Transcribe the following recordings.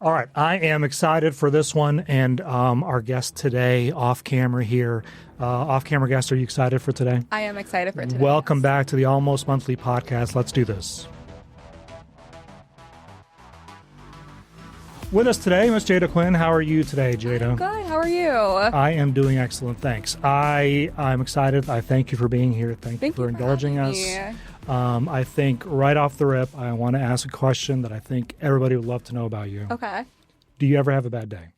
All right, I am excited for this one, and our guest today, off camera here. Off camera guest, are you excited for today? I am excited for today. Welcome back to the Almost Monthly podcast. Let's do this. With us today, Miss Jeyda Quinn. How are you today, Jeyda? I'm good. How are you? I am doing excellent, thanks. I'm excited. I thank you for being here. Thank you for indulging us. I think right off the rip, I want to ask a question that I think everybody would love to know about you. Okay. Do you ever have a bad day?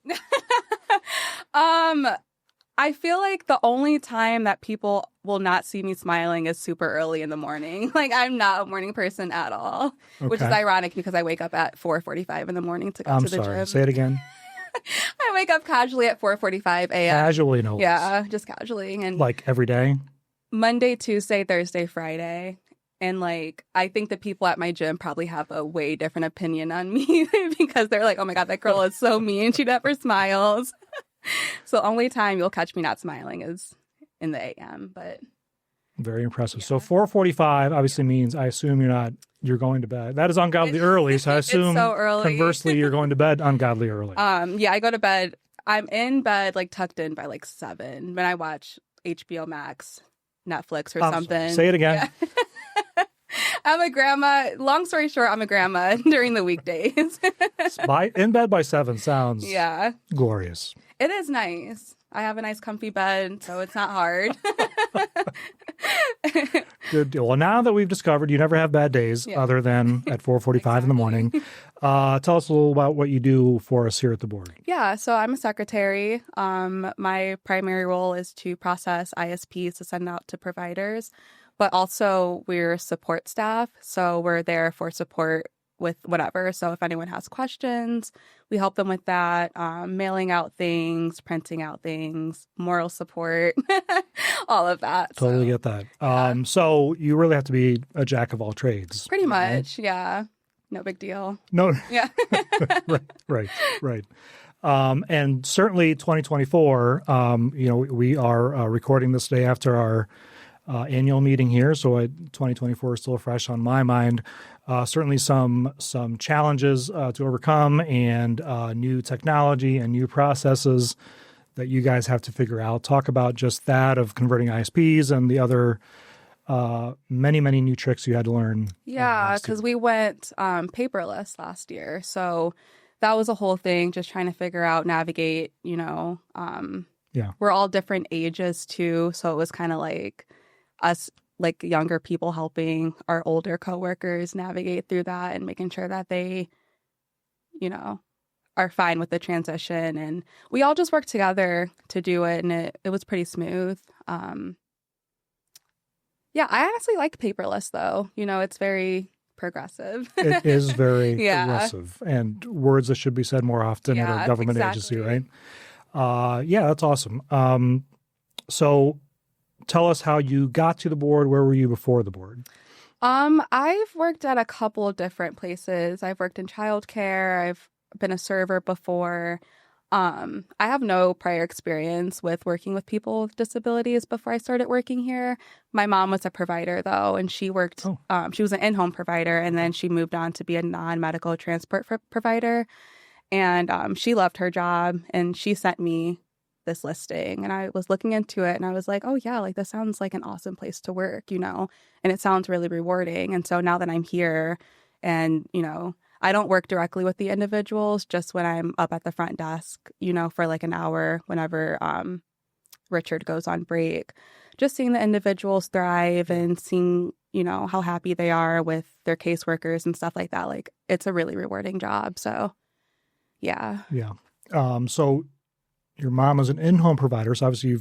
I feel like the only time that people will not see me smiling is super early in the morning. Like, I'm not a morning person at all, which is ironic because I wake up at 4:45 in the morning to go to the gym. Say it again. I wake up casually at 4:45 a.m. Casually, no less. Yeah, just casually. And like every day? Monday, Tuesday, Thursday, Friday. And, like, I think the people at my gym probably have a way different opinion on me because they're like, oh, my God, that girl is so mean. She never smiles. So the only time you'll catch me not smiling is in the a.m. But very impressive. Yeah. So 4:45 obviously means, I assume you're going to bed. That is ungodly early. So I assume so early. Conversely, you're going to bed ungodly early. Yeah, I go to bed. I'm in bed, like, tucked in by like 7 when I watch HBO Max, Netflix, or something. Say it again. Yeah. I'm a grandma. Long story short, I'm a grandma during the weekdays. In bed by 7 sounds glorious. It is nice. I have a nice comfy bed, so it's not hard. Good deal. Well, now that we've discovered you never have bad days other than at 4:45 in the morning, tell us a little about what you do for us here at the board. Yeah, so I'm a secretary. My primary role is to process ISPs to send out to providers, but also we're support staff, so we're there for support with whatever. So if anyone has questions, we help them with that, mailing out things, printing out things, moral support, all of that. Totally get that. Yeah. So you really have to be a jack of all trades. Pretty much, yeah. No big deal. No. Yeah. Right. And certainly 2024, we are recording this day after our annual meeting here, so 2024 is still fresh on my mind. Certainly some challenges to overcome and new technology and new processes that you guys have to figure out. Talk about just that of converting ISPs and the other many new tricks you had to learn. Yeah, because we went paperless last year, so that was a whole thing, just trying to figure out, navigate, we're all different ages too, so it was kind of like us, like, younger people helping our older coworkers navigate through that and making sure that they, are fine with the transition. And we all just worked together to do it, and it was pretty smooth. I honestly like paperless, though. It's very progressive. It is very progressive, and words that should be said more often at a government agency, right? That's awesome. So tell us how you got to the board. Where were you before the board? I've worked at a couple of different places. I've worked in childcare. I've been a server before. I have no prior experience with working with people with disabilities before I started working here. My mom was a provider, though, and she worked, she was an in-home provider, and then she moved on to be a non-medical transport provider. And she loved her job, and she sent me this listing, and I was looking into it, and I was like, oh yeah, like, this sounds like an awesome place to work, and it sounds really rewarding. And so now that I'm here, and I don't work directly with the individuals, just when I'm up at the front desk, for like an hour whenever Richard goes on break, just seeing the individuals thrive and seeing, how happy they are with their caseworkers and stuff like that. Like, it's a really rewarding job. So yeah. So your mom is an in-home provider, so obviously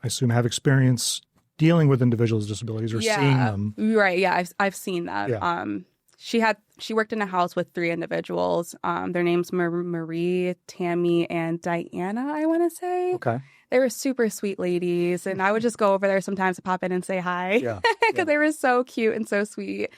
I assume, have experience dealing with individuals with disabilities or seeing them. Right, yeah, I've seen that. Yeah. She worked in a house with 3 individuals. Their names were Marie, Tammy, and Diana, I want to say. Okay. They were super sweet ladies, and I would just go over there sometimes to pop in and say hi because they were so cute and so sweet.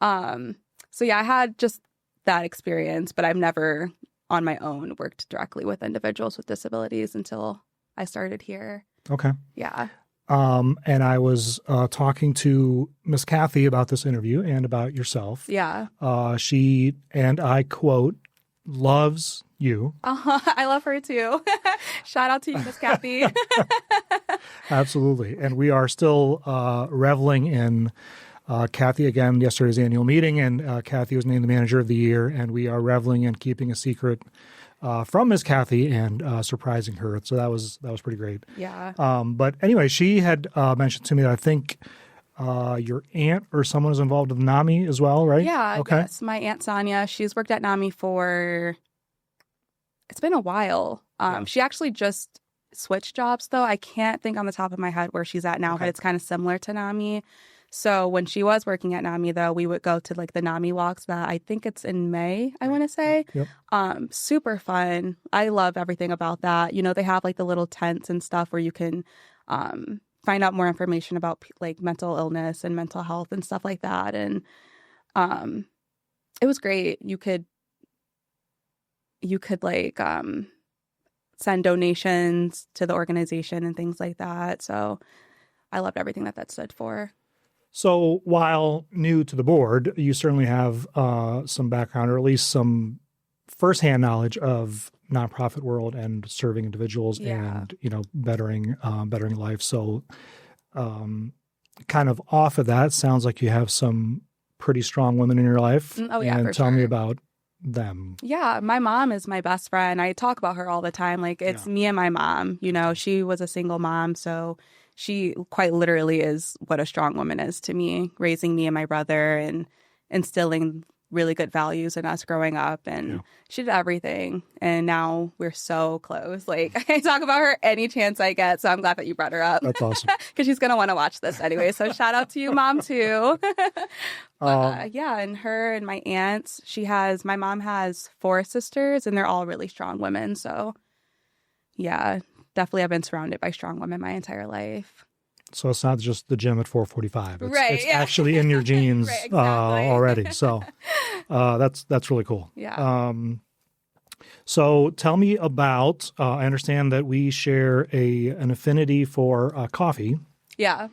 I had just that experience, but I've never on my own worked directly with individuals with disabilities until I started here. Okay. Yeah. And I was talking to Miss Kathy about this interview and about yourself. Yeah. She, and I quote, loves you. I love her too. Shout out to you, Miss Kathy. Absolutely. And we are still reveling in Kathy, again, yesterday's annual meeting, and Kathy was named the Manager of the Year, and we are reveling in keeping a secret from Miss Kathy and surprising her. So that was pretty great. Yeah. But anyway, she had mentioned to me that I think your aunt or someone is involved with NAMI as well, right? Yeah. Okay. Yes. My Aunt Sonia, she's worked at NAMI it's been a while. She actually just switched jobs, though. I can't think on the top of my head where she's at now, but it's kind of similar to NAMI. So when she was working at NAMI, though, we would go to like the NAMI walks that I think it's in May, I want to say. Yep. Super fun. I love everything about that. You know, they have like the little tents and stuff where you can find out more information about like mental illness and mental health and stuff like that. And it was great. You could like send donations to the organization and things like that. So I loved everything that stood for. So while new to the board, you certainly have some background, or at least some firsthand knowledge of nonprofit world and serving individuals and, bettering life. So kind of off of that, sounds like you have some pretty strong women in your life. Oh, yeah, and tell me about them. Yeah, my mom is my best friend. I talk about her all the time. Like, it's me and my mom. You know, she was a single mom, so she quite literally is what a strong woman is to me, raising me and my brother and instilling really good values in us growing up. And she did everything. And now we're so close. Like, I talk about her any chance I get. So I'm glad that you brought her up. That's awesome. Because she's going to want to watch this anyway. So shout out to you, Mom, too. And her and my aunts, my mom has 4 sisters, and they're all really strong women. So, yeah. Definitely, I've been surrounded by strong women my entire life. So it's not just the gym at 4:45. It's yeah. actually in your genes Right, exactly. already. So that's really cool. Yeah. So tell me about. I understand that we share an affinity for coffee. Yeah.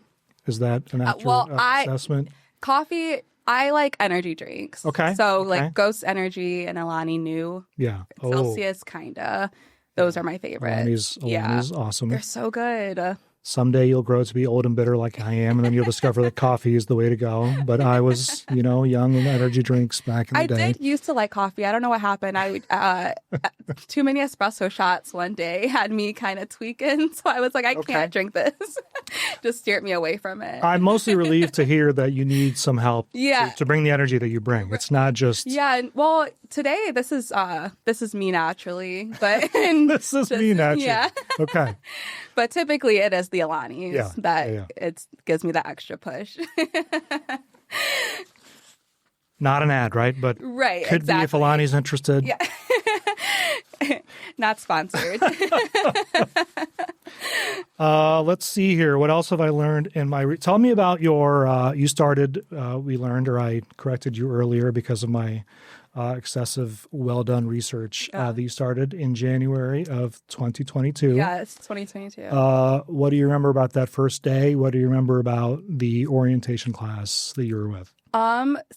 Is that an accurate assessment? Coffee. I like energy drinks. Okay. So like Ghost Energy and Alani Nu. Yeah. Celsius, kinda. Those are my favorites. Alani's awesome. They're so good. Someday you'll grow to be old and bitter like I am, and then you'll discover that coffee is the way to go. But I was, young and energy drinks back in the day. I did used to like coffee. I don't know what happened. Too many espresso shots one day had me kind of tweaking. So I was like, I can't drink this. Just steered me away from it. I'm mostly relieved to hear that you need some help to bring the energy that you bring. It's not just... Yeah, well, today this is me naturally. But This is me naturally. Yeah. Okay. But typically it is the Alani's that it gives me that extra push. Not an ad, right? But could be if Alani's interested. Yeah. Not sponsored. Let's see here. What else have I learned in my... Tell me about your... you started, we learned, or I corrected you earlier because of my excessive well-done research that you started in January of 2022. Yes, 2022. What do you remember about that first day? What do you remember about the orientation class that you were with?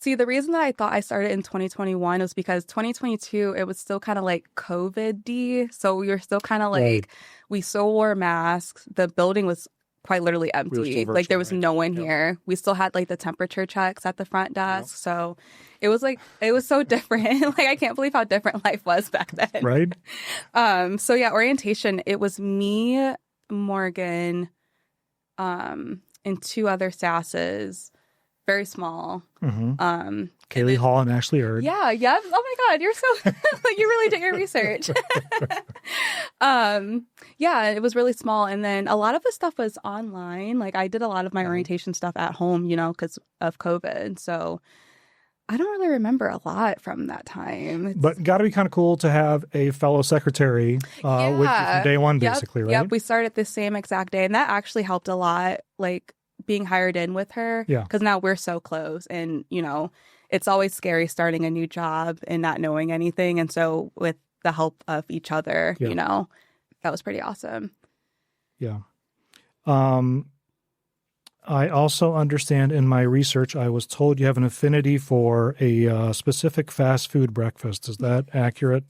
See, the reason that I thought I started in 2021 was because 2022, it was still kind of like COVID-y. So we were still kind of like, we still wore masks. The building was quite literally empty. Like there was no one here. We still had like the temperature checks at the front desk. So it was so different. Like I can't believe how different life was back then. Right. So yeah, orientation, it was me, Morgan, and 2 other sasses. Very small. Mm-hmm. Kaylee Hall and Ashley Erd. Yeah. Oh my God, you're so you really did your research. Yeah, it was really small, and then a lot of the stuff was online. Like I did a lot of my orientation stuff at home, because of COVID. So I don't really remember a lot from that time. But got to be kind of cool to have a fellow secretary with you from day one, basically, right? Yep, we started the same exact day, and that actually helped a lot. Like being hired in with her, because now we're so close, and it's always scary starting a new job and not knowing anything, and so with the help of each other, that was pretty awesome. Yeah. I also understand in my research, I was told you have an affinity for a specific fast food breakfast. Is that accurate?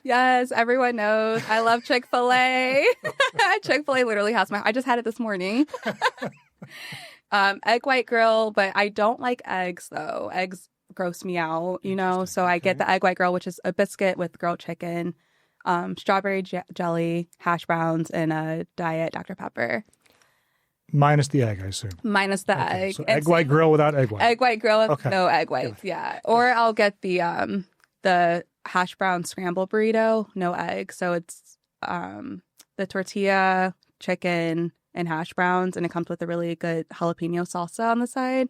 Yes, everyone knows. I love Chick-fil-A. Chick-fil-A literally has I just had it this morning. Egg white grill, but I don't like eggs though. Eggs gross me out, so I get the egg white grill, which is a biscuit with grilled chicken, strawberry jelly, hash browns, and a diet Dr. Pepper. Minus the egg, I assume. Minus the egg. So egg white grill without egg white. Egg white grill with no egg whites, yeah. Or I'll get the hash brown scramble burrito, no egg. So it's the tortilla, chicken, and hash browns, and it comes with a really good jalapeno salsa on the side.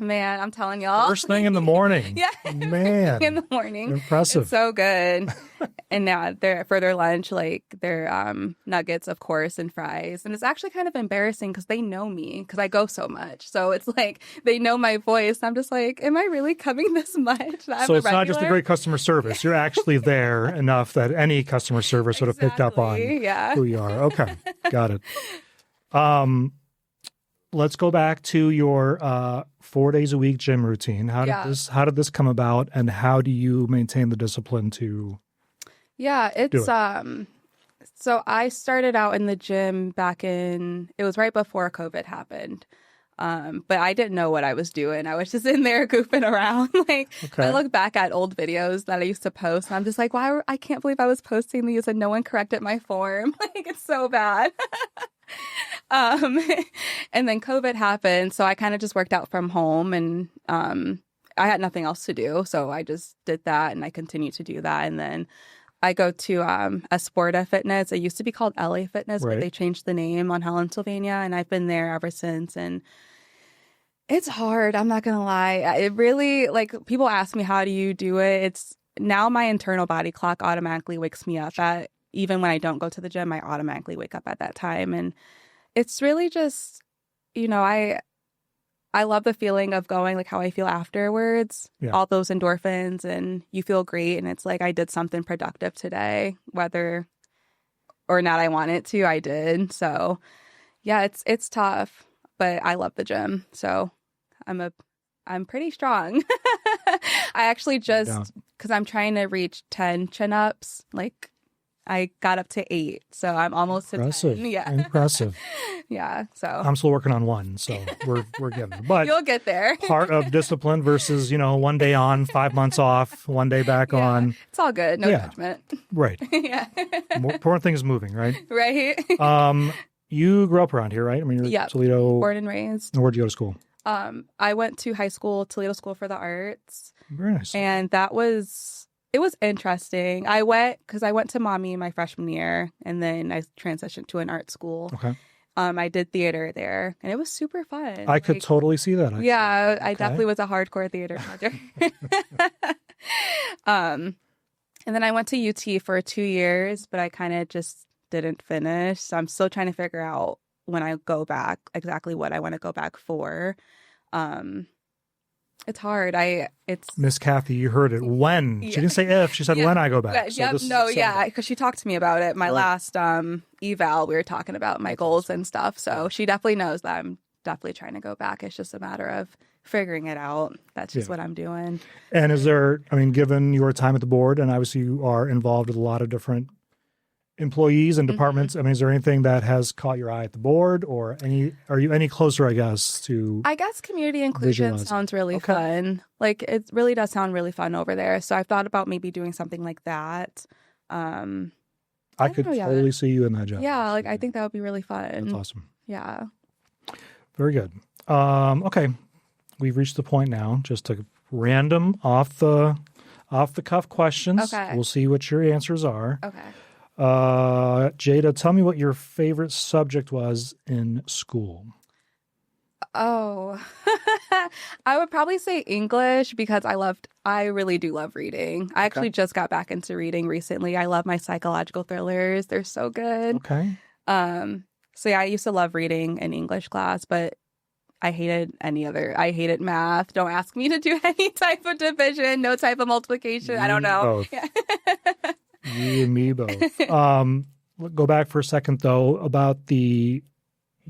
Man, I'm telling y'all. First thing in the morning. Yeah. Man. In the morning. Impressive. It's so good. And now for their lunch, like their nuggets, of course, and fries. And it's actually kind of embarrassing because they know me because I go so much. So it's like they know my voice. I'm just like, am I really coming this much? So it's not just a great customer service. You're actually there enough that any customer service would have picked up on who you are. Okay. Got it. Let's go back to your 4 days a week gym routine. How did this come about, and how do you maintain the discipline to? Yeah, it's so I started out in the gym it was right before COVID happened. But I didn't know what I was doing. I was just in there goofing around. I look back at old videos that I used to post, and I'm just like, I can't believe I was posting these and no one corrected my form. It's so bad. And then COVID happened, so I kind of just worked out from home, and I had nothing else to do, so I just did that, and I continued to do that. And then I go to Esporta Fitness. It used to be called LA Fitness, but they changed the name on Helen, Sylvania, and I've been there ever since. And it's hard. I'm not gonna lie. It really, people ask me, how do you do it? It's now my internal body clock automatically wakes me up at, even when I don't go to the gym, I automatically wake up at that time. And it's really just, I love the feeling of going, like how I feel afterwards, all those endorphins, and you feel great. And it's like I did something productive today, whether or not I wanted to, I did. So yeah, it's tough, but I love the gym. So I'm pretty strong. I actually just, because I'm trying to reach 10 chin-ups, I got up to 8, so I'm almost to 10. Yeah. Impressive. Yeah. So I'm still working on 1, so we're getting there. But you'll get there. Part of discipline versus, 1 day on, 5 months off, 1 day back on. It's all good. No judgment. Right. Yeah. More important thing is moving, right? Right. You grew up around here, right? I mean, you're Toledo. Born and raised. And where'd you go to school? I went to high school, Toledo School for the Arts. Very nice. And it was interesting. I went to Mommy my freshman year, and then I transitioned to an art school. Okay. I did theater there, and it was super fun. I could totally see that. Actually. Yeah, I definitely was a hardcore theater major. And then I went to UT for 2 years, but I kind of just didn't finish. So I'm still trying to figure out when I go back exactly what I want to go back for. It's hard. It's Miss Kathy, you heard it. When. She didn't say if, she said when I go back. So because she talked to me about it. My last eval, we were talking about my goals and stuff. So she definitely knows that I'm definitely trying to go back. It's just a matter of figuring it out. That's just what I'm doing. And is there, given your time at the board, and obviously you are involved with a lot of different employees and departments, is there anything that has caught your eye at the board, or are you any closer, I guess, to community inclusion sounds really fun. It really does sound really fun over there. So I've thought about maybe doing something like that. I could totally see you in that job. Yeah, I think that would be really fun. That's awesome. Yeah. Very good. Okay. We've reached the point now, just a random off the cuff questions. Okay. We'll see what your answers are. Okay. Jeyda, tell me what your favorite subject was in school. Oh, I would probably say English because I really do love reading. I actually just got back into reading recently. I love my psychological thrillers. They're so good. Okay. So yeah, I used to love reading in English class, but I hated I hated math. Don't ask me to do any type of division, no type of multiplication. I don't know. Both. Yeah. You and me both. Go back for a second, though, about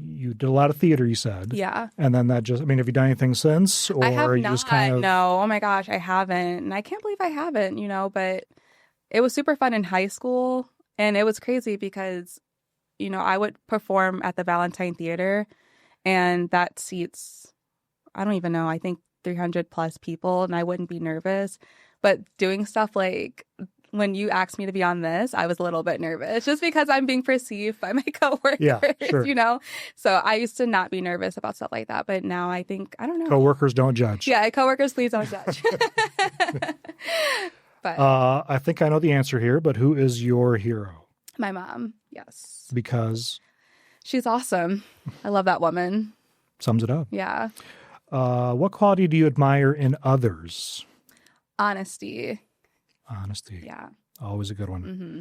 you did a lot of theater, you said. Yeah. And then that just, I mean, have you done anything since? Or I have you not. just kind of... No. Oh my gosh, I haven't. And I can't believe I haven't, but it was super fun in high school. And it was crazy because, I would perform at the Valentine Theater and that seats, I don't even know, I think 300 plus people, and I wouldn't be nervous. But doing stuff like when you asked me to be on this, I was a little bit nervous just because I'm being perceived by my coworkers, Yeah, sure. So I used to not be nervous about stuff like that. But now I think, I don't know. Coworkers don't judge. Yeah, coworkers, please don't judge. But I think I know the answer here, but who is your hero? my mom, yes. Because... She's awesome. I love that woman. Sums it up. Yeah. What quality do you admire in others? Honesty. Honesty. Yeah. Always a good one. Mm-hmm.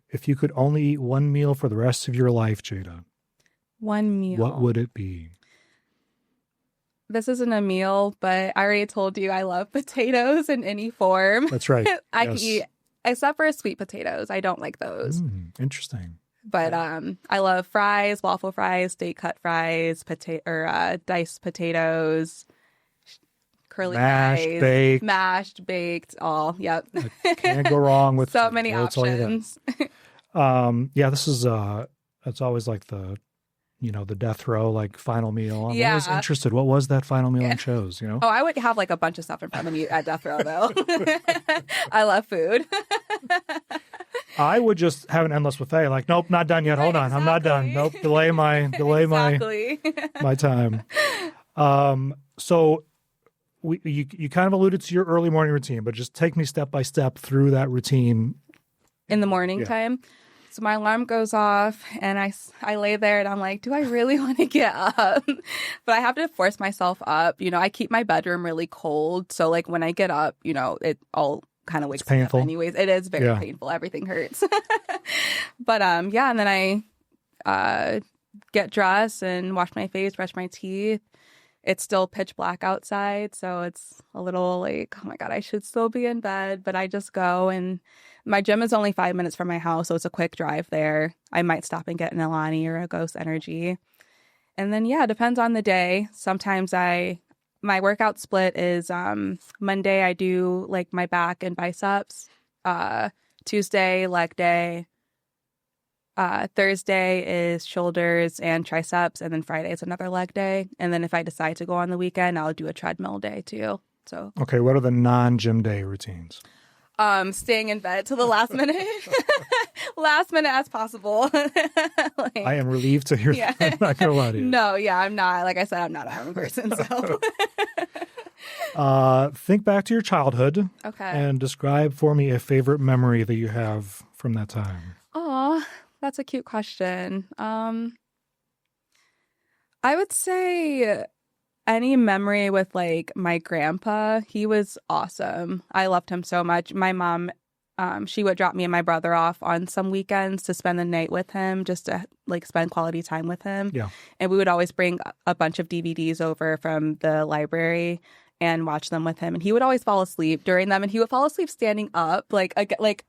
If you could only eat one meal for the rest of your life, Jeyda, One meal. what would it be? This isn't a meal, but I already told you I love potatoes in any form. That's right. I can eat, except for sweet potatoes. I don't like those. Interesting. But I love fries, waffle fries, steak cut fries, diced potatoes, curly fries, mashed, baked, all. Yep. Can't go wrong with so many options. Yeah, this is it's always like the the death row, like final meal. I'm always interested. What was that final meal in shows? Oh, I would have like a bunch of stuff in front of me at death row though. I love food. I would just have an endless buffet. Like, nope, not done yet. Hold on, I'm not done. Nope, delay my my time. So you kind of alluded to your early morning routine, but just take me step by step through that routine. In the morning time. So my alarm goes off and I lay there and I'm like, do I really want to get up? But I have to force myself up. I keep my bedroom really cold. So like when I get up, it all kind of wakes me up anyways. It is very painful. Everything hurts. But and then I get dressed and wash my face, brush my teeth. It's still pitch black outside, so it's a little like, oh my God, I should still be in bed. But I just go, and my gym is only 5 minutes from my house, so it's a quick drive there. I might stop and get an Alani or a Ghost Energy. And then, it depends on the day. Sometimes my workout split is Monday I do like my back and biceps, Tuesday leg day, Thursday is shoulders and triceps, and then Friday is another leg day. And then if I decide to go on the weekend, I'll do a treadmill day too. So okay, what are the non-gym day routines? Staying in bed till the last minute, last minute as possible. I am relieved to hear that. I'm not gonna lie to you. No, I'm not. Like I said, I'm not a morning person. So. Think back to your childhood. Okay. And describe for me a favorite memory that you have from that time. Oh, that's a cute question. I would say any memory with like my grandpa. He was awesome. I loved him so much. My mom, she would drop me and my brother off on some weekends to spend the night with him, just to like spend quality time with him. Yeah. And we would always bring a bunch of DVDs over from the library and watch them with him. And he would always fall asleep during them. And he would fall asleep standing up, like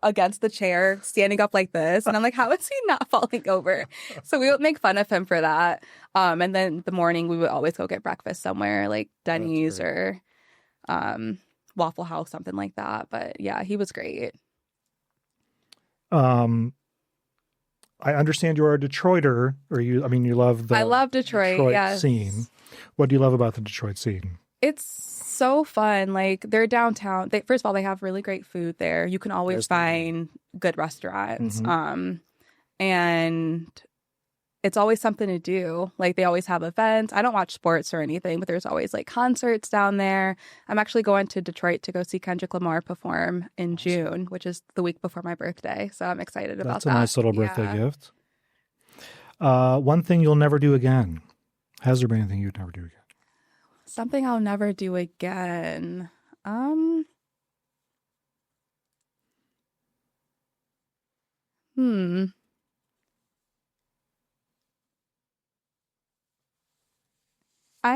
against the chair, standing up like this. And I'm like, how is he not falling over? So we would make fun of him for that. And then the morning we would always go get breakfast somewhere, like Denny's or Waffle House, something like that. But yeah, he was great. I understand you are a Detroiter, or you love the... I love Detroit yes. scene. What do you love about the Detroit scene? It's so fun. Like, they're downtown. First of all, they have really great food there. You can always find good restaurants. Mm-hmm. And it's always something to do. Like, they always have events. I don't watch sports or anything, but there's always like concerts down there. I'm actually going to Detroit to go see Kendrick Lamar perform in June, which is the week before my birthday. So I'm excited about that. That's a nice little birthday gift. One thing you'll never do again. Has there been anything you'd never do again? Something I'll never do again. I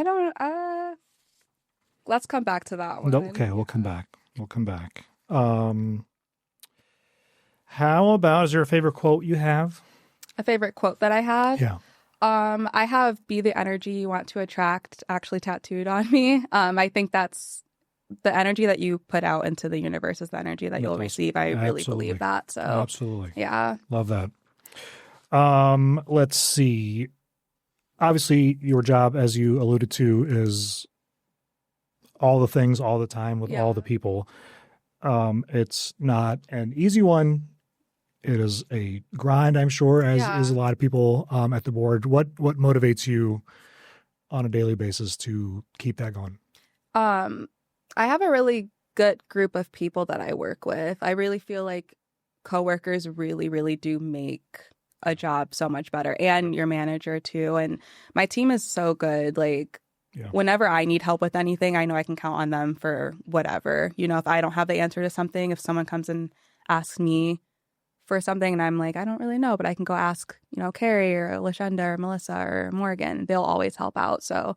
don't, let's come back to that one. Okay, we'll come back. How about, is there a favorite quote you have? A favorite quote that I have? Yeah. I have "Be the energy you want to attract" actually tattooed on me. I think that's the energy that you put out into the universe is the energy that you'll receive. I really believe that. So absolutely, yeah, love that. Let's see. Obviously, your job, as you alluded to, is all the things all the time with all the people. It's not an easy one. It is a grind, I'm sure, as is a lot of people at the board. What motivates you on a daily basis to keep that going? I have a really good group of people that I work with. I really feel like coworkers really, really do make a job so much better, and your manager too. And my team is so good. Like whenever I need help with anything, I know I can count on them for whatever. You know, if I don't have the answer to something, if someone comes and asks me for something and I'm like, I don't really know, but I can go ask, you know, Carrie or Lashenda or Melissa or Morgan. They'll always help out. So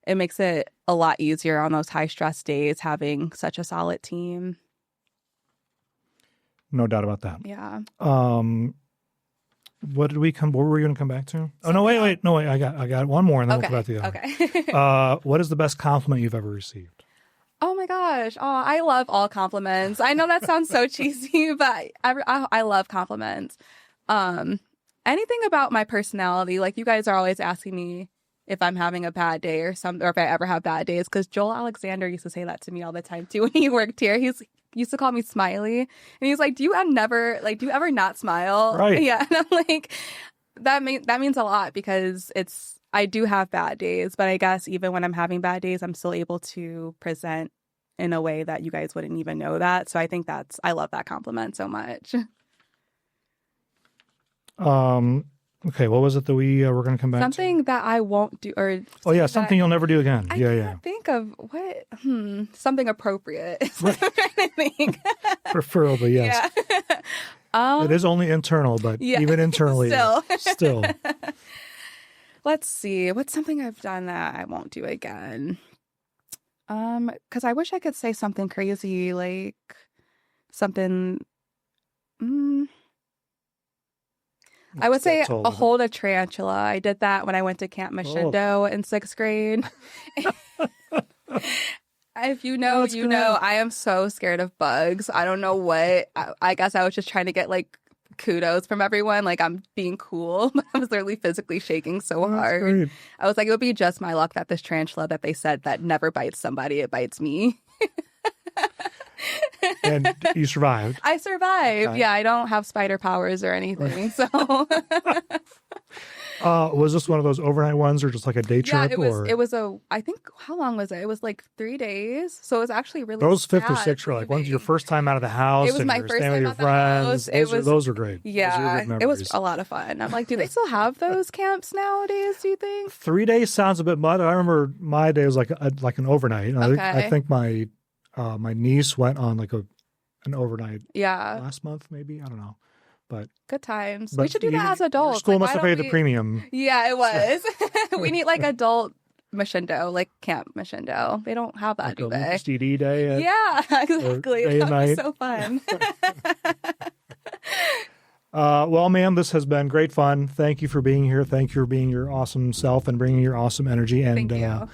it makes it a lot easier on those high stress days having such a solid team. No doubt about that. Yeah. What were we going to come back to? Oh, no, wait. No, wait. I got one more and then we'll come back to the other. Okay. What is the best compliment you've ever received? Oh my gosh. Oh, I love all compliments. I know that sounds so cheesy, but I love compliments. Anything about my personality, like you guys are always asking me if I'm having a bad day or if I ever have bad days, because Joel Alexander used to say that to me all the time too when he worked here. He used to call me Smiley, and he's like, do you ever not smile? Right. Yeah. And I'm like, that means a lot, because I do have bad days, but I guess even when I'm having bad days, I'm still able to present in a way that you guys wouldn't even know that. So I think I love that compliment so much. Okay, what was it that we were going to come back something that I won't do, or something you'll never do again. I can't think of what. Something appropriate. Right. I'm trying to think. Preferably, yes. Yeah. It is only internal, but even internally, still. Let's see. What's something I've done that I won't do again? Because I wish I could say something crazy, like something. I would say hold a tarantula. I did that when I went to Camp Machendo in 6th grade. If you know, you know. I am so scared of bugs. I don't know what. I guess I was just trying to get like kudos from everyone. Like I'm being cool, but I was literally physically shaking so hard. Great. I was like, it would be just my luck that this tarantula that they said that never bites somebody, it bites me. And you survived. I survived. Okay. Yeah, I don't have spider powers or anything. So, was this one of those overnight ones, or just like a day trip? Yeah, it was I think, how long was it? It was like 3 days. So it was actually really. Those 5th or 6th were like once your first time out of the house. It was my first time out of the house. Those are great. Yeah, it was a lot of fun. I'm like, do they still have those camps nowadays? Do you think 3 days sounds a bit much? I remember my day was like an overnight. Okay. I think my niece went on like an overnight. Yeah. Last month, maybe, I don't know, but good times. We should do that as adults. School must have paid the premium. Yeah, it was. We need like adult Machendo, like Camp Machendo. They don't have that, do they? DD day. Yeah, exactly. That would be so fun. Well, ma'am, this has been great fun. Thank you for being here. Thank you for being your awesome self and bringing your awesome energy. And thank you.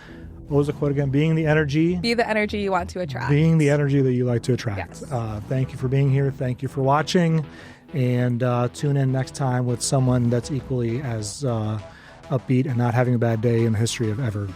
What was the quote again? Being the energy. Be the energy you want to attract. Being the energy that you like to attract. Yes. Thank you for being here. Thank you for watching. And tune in next time with someone that's equally as upbeat and not having a bad day in the history of ever.